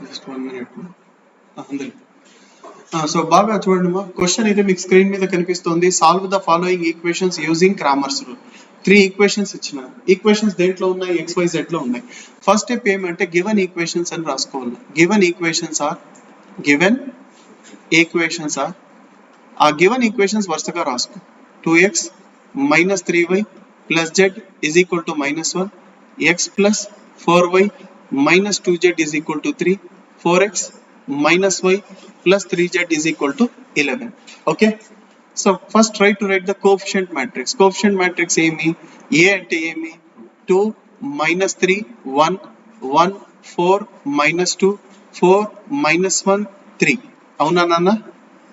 Just 1 minute. అందరూ so బాగా చూడండి మా క్వశ్చన్ అయితే మీకు స్క్రీన్ మీద కనిపిస్తుంది. Solve the following equations using Cramer's rule. 3 equations ఇచ్చిన ఈక్వేషన్స్ దేంట్లో ఉన్నాయి, XYZ లో ఉన్నాయి. ఫస్ట్ స్టెప్ ఏమంటే గివెన్ ఈక్వేషన్స్ అని రాసుకోవాలి. గివెన్ ఈక్వేషన్స్ ఆర్ ఆ గివెన్ ఈక్వేషన్స్ వరుసగా రాసుకో. 2x - 3y + z = -1, x + 4y - 2z = 3, 4x - y + 3z = 11. Okay, so first try to write the coefficient matrix. Coefficient matrix ఏమి? A అంటే ఏమి? 2 - 3 1 1 4 - 2 4 - 1 3. అవునా నాన్న?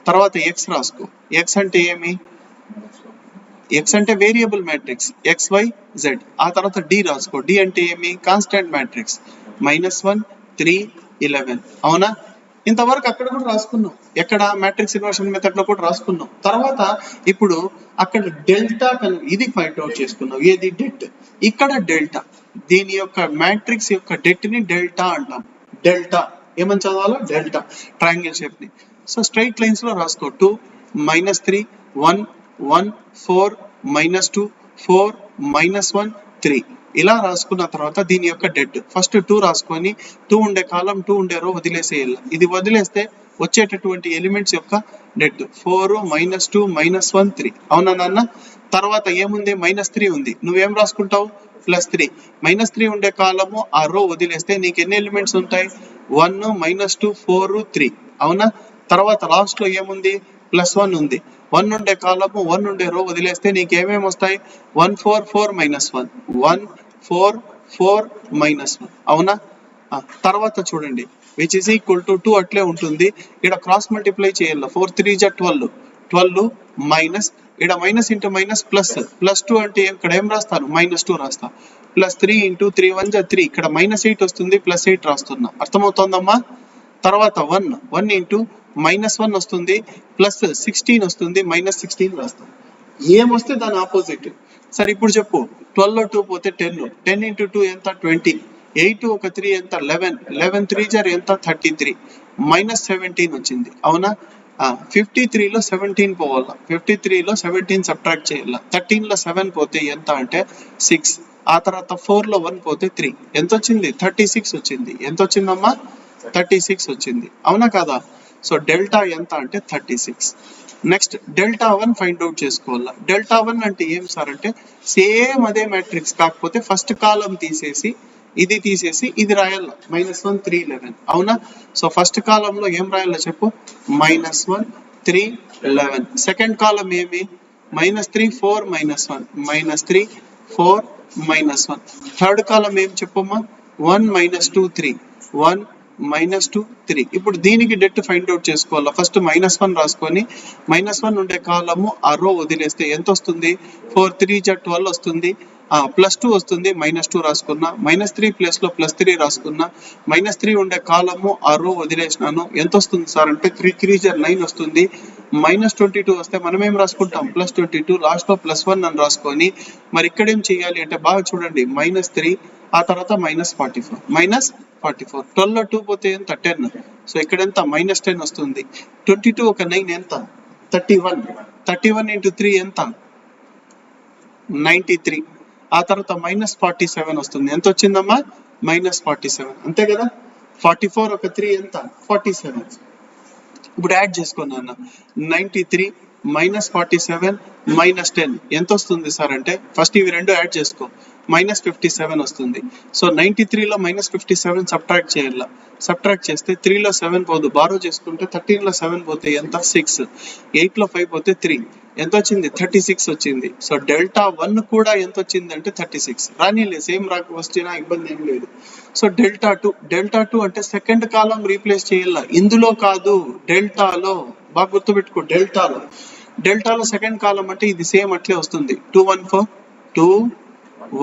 తర్వాత x రాసుకో. x అంటే ఏమి? x అంటే వేరియబుల్ మ్యాట్రిక్స్ XY Z. ఆ తర్వాత d రాసుకో. d అంటే ఏమి? Constant matrix -1 3 11. అవునా? ఇంతవరకు అక్కడ కూడా రాసుకున్నాం. ఎక్కడ? మ్యాట్రిక్స్ ఇన్వర్షన్ మెథడ్ లో కూడా రాసుకున్నాం. తర్వాత ఇప్పుడు అక్కడ డెల్టా ఇది ఫైండ్ అవుట్ చేసుకున్నాం. ఏది? డెట్. ఇక్కడ డెల్టా, దీని యొక్క మ్యాట్రిక్స్ యొక్క డెట్ ని డెల్టా అంటాం. డెల్టా ఏమని చదవాలో? డెల్టా. ట్రయాంగిల్ షేప్ ని. సో స్ట్రైట్ లైన్స్ లో రాసుకో. 2 - 3 1 1 4 -2 4 -1 3. ఇలా రాసుకున్న తర్వాత దీని యొక్క డెట్ ఫస్ట్ 2 రాసుకొని 2 ఉండే కాలం 2 ఉండే రో వదిలేసేయాలి. ఇది వదిలేస్తే వచ్చేటటువంటి ఎలిమెంట్స్ యొక్క డెట్ 4 -2 -1 3. అవునా నాన్న? తర్వాత ఏముంది? -3 ఉంది. నువ్వేం రాసుకుంటావు? +3. -3 ఉండే కాలము ఆ రో వదిలేస్తే నీకు ఎన్ని ఎలిమెంట్స్ ఉంటాయి? 1 -2 4 3. అవునా? తర్వాత లాస్ట్ లో ఏముంది? +1 ఉంది. 1 ఉండే కాలము 1 ఉండే రో వదిలేస్తే నీకు ఏమేమి వస్తాయి? 1 4 4 -1 1 4 4 -1. అవునా? తర్వాత చూడండి విచ్ ఈజ్ ఈక్వల్ టు 2 అట్లే ఉంటుంది. ఇక్కడ క్రాస్ మల్టిప్లై చేయాలి. 4 3 12 12 మైనస్ ఇక్కడ మైనస్ ఇంటూ మైనస్ ప్లస్ +2 అంటే ఇక్కడ ఏం రాస్తాను? -2 రాస్తా. +3 × 3 1 = 3. ఇక్కడ -8 వస్తుంది, +8 రాస్తున్నా. అర్థమవుతోందమ్మా? తర్వాత 1 × -1 వస్తుంది, +16 వస్తుంది, -16 రాస్తాం. ఏమొస్తే దాని ఆపోజిట్. సరే ఇప్పుడు చెప్పు. 12 లో 2 పోతే 10, 10 × 2 ఎంత? 20, 8 ఒక 3 ఎంత? 11, 11 3 జర్ ఎంత? 33, -17 వచ్చింది. అవునా? 53 లో 17 పోవాలా. 53 లో 17 సబ్ట్రాక్ట్ చేయాల. 13 లో 7 పోతే ఎంత అంటే 6. ఆ తర్వాత 4 లో 1 పోతే 3. ఎంత వచ్చింది? 36 వచ్చింది. ఎంత వచ్చిందమ్మా? 36 వచ్చింది. అవునా కాదా? సో డెల్టా ఎంత అంటే 36. నెక్స్ట్ డెల్టా 1 ఫైండ్ అవుట్ చేసుకోవాలా. డెల్టా 1 అంటే ఏం సార్ అంటే సేమ్ అదే మ్యాట్రిక్స్, కాకపోతే ఫస్ట్ కాలం తీసేసి ఇది రాయాల. -1 3 11. అవునా? సో ఫస్ట్ కాలంలో ఏం రాయాలో చెప్పు? -1 3 11. సెకండ్ కాలం ఏమి? -3 4 -1 -3 4 -1. థర్డ్ కాలం ఏం చెప్పమ్మా? 1 -2 3 1 -2 3. ఇప్పుడు దీనికి డెట్ ఫైండ్ అవుట్ చేసుకోవాలా. ఫస్ట్ -1 రాసుకొని -1 ఉండే కాలము ఆ రో వదిలేస్తే ఎంత వస్తుంది? 4 3 = 12 వస్తుంది. +2 వస్తుంది, -2 రాసుకున్నా. -3 ప్లేస్ లో +3 రాసుకున్నా. -3 ఉండే కాలము ఆ రో వదిలేసినాను. ఎంత వస్తుంది సార్ అంటే 3 3 = 9 వస్తుంది. -22 వస్తే మనం ఏం రాసుకుంటాం? +22. లాస్ట్ లో +1 అని రాసుకొని మరి ఇక్కడ ఏం చేయాలి అంటే బాగా చూడండి. -3 ఆ తర్వాత -44 -44. 12 లో 2 పోతే ఎంత? 10. సో ఇక్కడ ఎంత? -10 వస్తుంది. 22 ఒక 9 ఎంత? 31. 31 × 3 ఎంత? 93. ఆ తర్వాత -47 వస్తుంది. ఎంత వచ్చిందమ్మా? -47. అంతే కదా? 44 ఒక 3 ఎంత? 47. ఇప్పుడు యాడ్ చేసుకున్నాను. 93 -47 -10 ఎంత వస్తుంది సార్ అంటే ఫస్ట్ ఇవి రెండు యాడ్ చేసుకో. -57 వస్తుంది. సో 93 లో -57 సబ్ట్రాక్ట్ చేయాల. సబ్ట్రాక్ట్ చేస్తే 3 లో 7 పోదు, బారో చేసుకుంటే 13 లో 7 పోతే ఎంత? 6. 8 లో 5 పోతే 3. ఎంత వచ్చింది? 36 వచ్చింది. సో డెల్టా 1 కూడా ఎంత వచ్చింది అంటే 36. రానిలే, సేమ్ వచ్చినా ఇబ్బంది ఏం లేదు. సో డెల్టా 2 అంటే సెకండ్ కాలం రీప్లేస్ చేయాల. ఇందులో కాదు, డెల్టాలో. బాగా గుర్తుపెట్టుకో. డెల్టాలో సెకండ్ కాలం అంటే ఇది సేమ్ అట్లే వస్తుంది. 2 1 4 2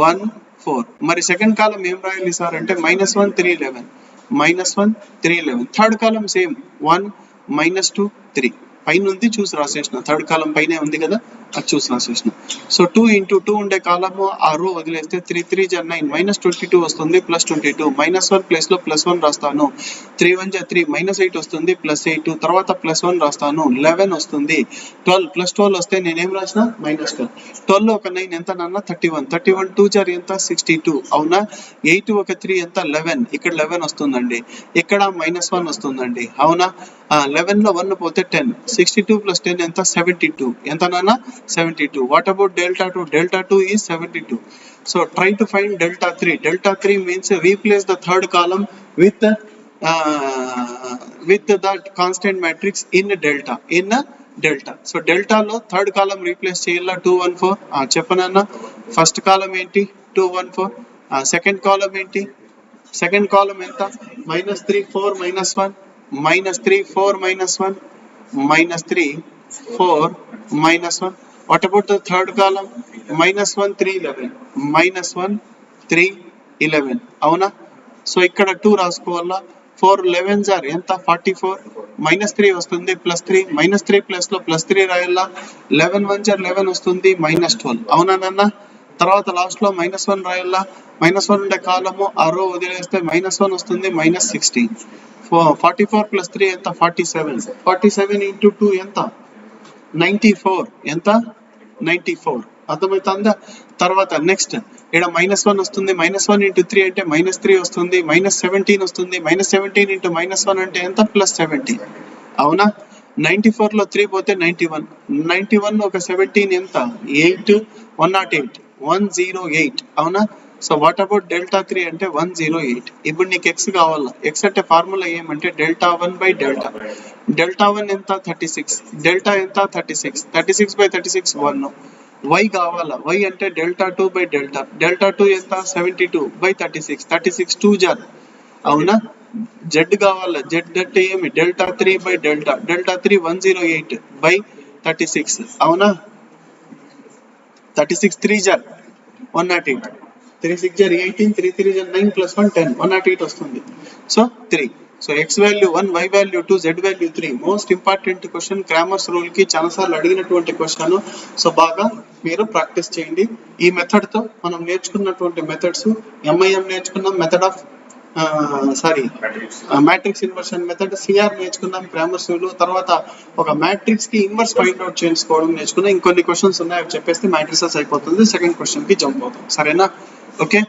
1 4. మరి సెకండ్ కాలం ఏం రాయాలి సార్ అంటే -1 3 11 -1 3 11. థర్డ్ కాలం సేమ్ 1 -2 3. పైన ఉంది చూసి రాసేసిన. థర్డ్ కాలం పైనే ఉంది కదా. అది చూసి రాసేసిన. సో 2 into 2 ఉండే కాలము ఆ రో వదిలేస్తే 3 3 జా 9 -22 వస్తుంది +22 -1 ప్లేస్ లో +1 రాస్తాను. 3 1 జా 3 -8 వస్తుంది +8 తర్వాత +1 రాస్తాను 11 వస్తుంది. 12 +12 వస్తే నేనేం రాసిన -12. 12 లో ఒక 9 ఎంత నాన్న 31 31 2 జా ఎంత 62 అవునా. 8 ఒక 3 ఎంత 11 ఇక్కడ 11 వస్తుందండి. ఇక్కడ -1 వస్తుందండి అవునా. 11 లో 1 పోతే 10 62 + 10 ఎంత 72 ఎంత నాన్న 72. What about delta 2? Delta 2 is 72. So try to find delta 3. Delta 3 means replace the third column with the constant matrix in delta. So delta lo third column replace cheyala 2 1 4 చెప్పనన్నా. First column ఏంటి 2 1 4. Second column ఏంటి second column ఎంత -3 4 -1 -3 4 -1 -3 4 -1. What about the third column? -1 3 11 -1 3 11 అవునా. So ఇక్కడ 2 రాసుకోవాలా. 4 11s are ఎంత 44 -3 వస్తుంది +3 -3 plus లో +3 రాయాలా. 11 1s are 11 వస్తుంది -12 అవునా నాన్న. తర్వాత లాస్ట్ లో -1 రాయాలా. -1 ఉండే కాలము ఆ రో వదిలేస్తే -1 వస్తుంది -16. 44 + 3 ఎంత 47 47 into 2 ఎంత 94 ఎంత 94 అర్థమవుతుందా. తర్వాత నెక్స్ట్ ఇక్కడ -1 వస్తుంది -1 into 3 అంటే -3 వస్తుంది -17 వస్తుంది -17 into -1 అంటే ఎంత +17 అవునా. 94 లో 3 పోతే 91 91 ఒక 17 ఎంత 8 108 108 అవునా. సో వాట్ అబౌట్ డెల్టా 3 అంటే 108. ఇప్పుడు నీకు x కావాలా. x అంటే ఫార్ములా ఏమంటే డెల్టా 1/డెల్టా. డెల్టా 1 ఎంత 36 డెల్టా ఎంత 36 36/36 1. y కావాలా. y అంటే డెల్టా 2/డెల్టా. డెల్టా 2 ఎంత 72/36 36 2 జార్ అవునా. z కావాలా. z అంటే ఏమి డెల్టా 3/డెల్టా. డెల్టా 3 108/36 అవునా. 36 3 జార్ 108 3 6 జార్ 18 3 3 జార్ 9 + 1 10 108 వస్తుంది. So 3. So x value 1 y value 2 z value 3. Most important question Cramer's rule కి చాలా సార్లు అడిగినటువంటి క్వశ్చన్. సో బాగా మీరు ప్రాక్టీస్ చేయండి. ఈ మెథడ్ తో మనం నేర్చుకున్నటువంటి మెథడ్స్ MIM నేర్చుకున్నాం, method of matrix inversion method, CR నేర్చుకున్నాం, క్రామర్స్ రూల్. తర్వాత ఒక మ్యాట్రిక్స్ కి ఇన్వర్స్ ఫైండ్ అవుట్ చేసుకోవడం నేర్చుకున్నాం. ఇంకొన్ని క్వశ్చన్స్ ఉన్నాయి అవి చెప్పేస్తే మ్యాట్రిసెస్ అయిపోతుంది. సెకండ్ క్వశ్చన్ కి జంప్ అవుతాం సరేనా. ఓకే